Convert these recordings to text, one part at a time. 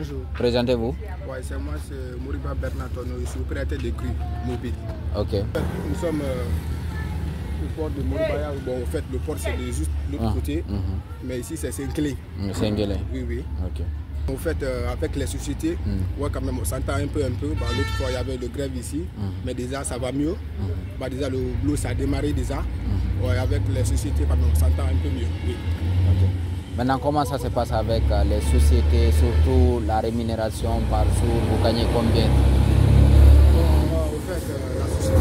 Bonjour. Présentez-vous. Ouais, c'est moi, c'est Moriba Bernatono, je suis opérateur de grue mobile. Ok. Nous sommes au port de Moribaya. Bon, en fait, le port c'est juste de l'autre côté, mais ici c'est Saint-Clé. Saint-Clé. Oui, oui. Ok. En fait, avec les sociétés, ouais, quand même, on s'entend un peu. Bah, l'autre fois, il y avait le grève ici, mais déjà ça va mieux. Bah, déjà, le boulot ça a démarré déjà. Ouais, avec les sociétés, quand même, on s'entend un peu mieux. Oui. Ok. Maintenant, comment ça se passe avec les sociétés, surtout la rémunération par jour, vous gagnez combien? Bon, en fait, la société,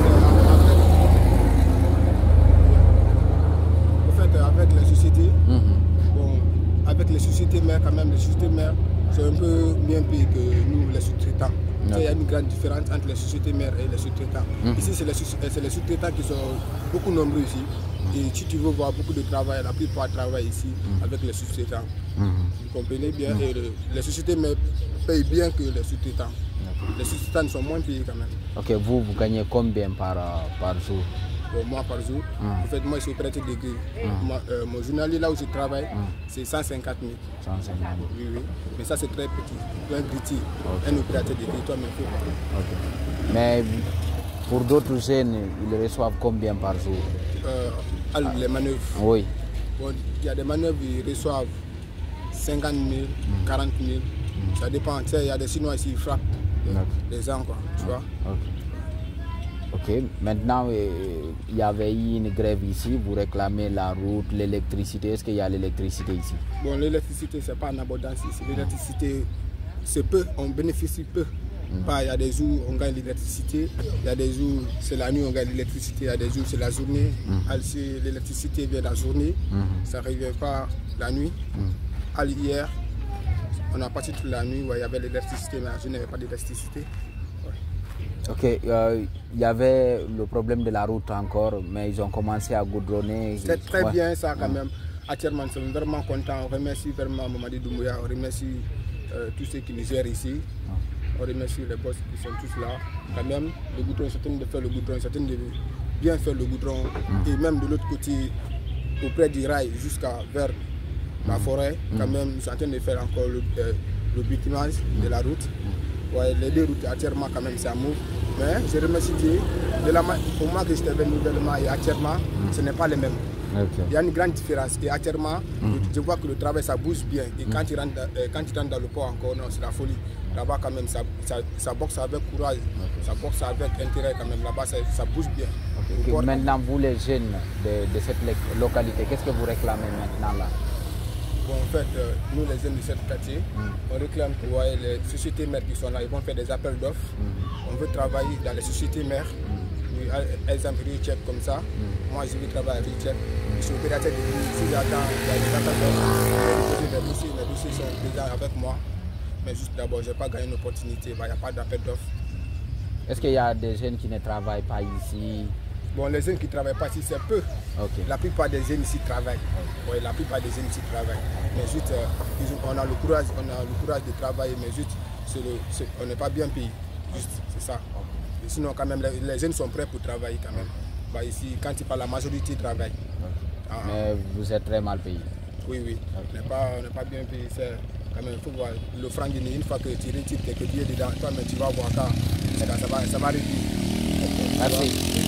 avec les sociétés, bon, avec les sociétés mères, quand même, les sociétés mères sont un peu bien payées que nous, les sous-traitants. Il y a une grande différence entre les sociétés mères et les sous-traitants. Ici, c'est les sous-traitants qui sont beaucoup nombreux ici. Et si tu veux voir beaucoup de travail, la plupart travaillent ici avec les sous-traitants. Vous comprenez bien, et les sociétés mères payent bien que les sous-traitants. Les sous-traitants sont moins payés quand même. Ok, vous gagnez combien par jour? Bon, moi par jour, en fait, moi je suis opérateur de grue. Mon journalier là où je travaille, c'est 150 000. 150 000. Oui, oui. Mais ça c'est très petit. Tu es un grutier, un opérateur de grue, toi-même faut pas. Ok. Mais pour d'autres jeunes, ils reçoivent combien par jour? Les manœuvres. Oui. Bon, il y a des manœuvres, ils reçoivent 50 000, 40 000. Ça dépend. Tu sais, il y a des Chinois ici, ils frappent les gens, quoi. Tu vois. Ok, maintenant il y avait eu une grève ici, vous réclamez la route, l'électricité. Est-ce qu'il y a l'électricité ici? Bon, l'électricité, c'est pas en abondance ici. L'électricité, c'est peu, on bénéficie peu. Il y a des jours on gagne l'électricité, il y a des jours c'est la nuit on gagne l'électricité, il y a des jours c'est la journée. L'électricité vient la journée, ça ne revient pas la nuit. Hier, on a passé toute la nuit où il y avait l'électricité, mais la journée il n'y avait pas d'électricité. Ok, il y avait le problème de la route encore, mais ils ont commencé à goudronner. C'est très bien ça quand même. Actuellement, nous sommes vraiment contents. On remercie vraiment Mamadi Doumbouya, on remercie tous ceux qui nous gèrent ici. On remercie les boss qui sont tous là. Quand même, le goudron, certains de faire le goudron, certains de bien faire le goudron. Et même de l'autre côté, auprès du rail jusqu'à vers la forêt, quand même, nous sommes en train de faire encore le bitumage de la route. Ouais, les deux routes actuellement quand même ça move. Mais je remercie Dieu. Au moment que j'étais venu nouvellement et actuellement, ce n'est pas les mêmes. Il y a une grande différence. Et actuellement, je vois que le travail ça bouge bien. Et quand tu rentres dans le port encore, non, c'est la folie. Là-bas quand même, ça boxe avec courage, ça boxe avec intérêt quand même. Là-bas, ça bouge bien. Okay. Maintenant, vous les jeunes de cette localité, qu'est-ce que vous réclamez maintenant là? Bon, en fait, nous les jeunes de cette quartier, on réclame que les sociétés mères qui sont là, ils vont faire des appels d'offres. On veut travailler dans les sociétés mères. Exemple, Richard comme ça. Moi, je vais travailler à Richard. Je suis opérateur de grue. Si j'attends, il y a des appels d'offres. Les dossiers sont déjà avec moi. Mais juste d'abord, je n'ai pas gagné une opportunité. Il n'y a pas d'appel d'offres. Est-ce qu'il y a des jeunes qui ne travaillent pas ici? Bon, les jeunes qui ne travaillent pas ici, c'est peu. La plupart des jeunes ici travaillent. Oui, la plupart des jeunes ici travaillent. Mais juste, on a le courage de travailler, mais juste, on n'est pas bien payé. Juste, c'est ça. Et sinon, quand même, les jeunes sont prêts pour travailler quand même. Bah, ici, quand tu parles, la majorité travaille. Mais vous êtes très mal payé? Oui, oui. On n'est pas bien payé. Quand même, il faut voir le franc guinéen, une fois que tu retires quelques billets dedans, toi, mais tu vas voir quand ça va réduire. Merci.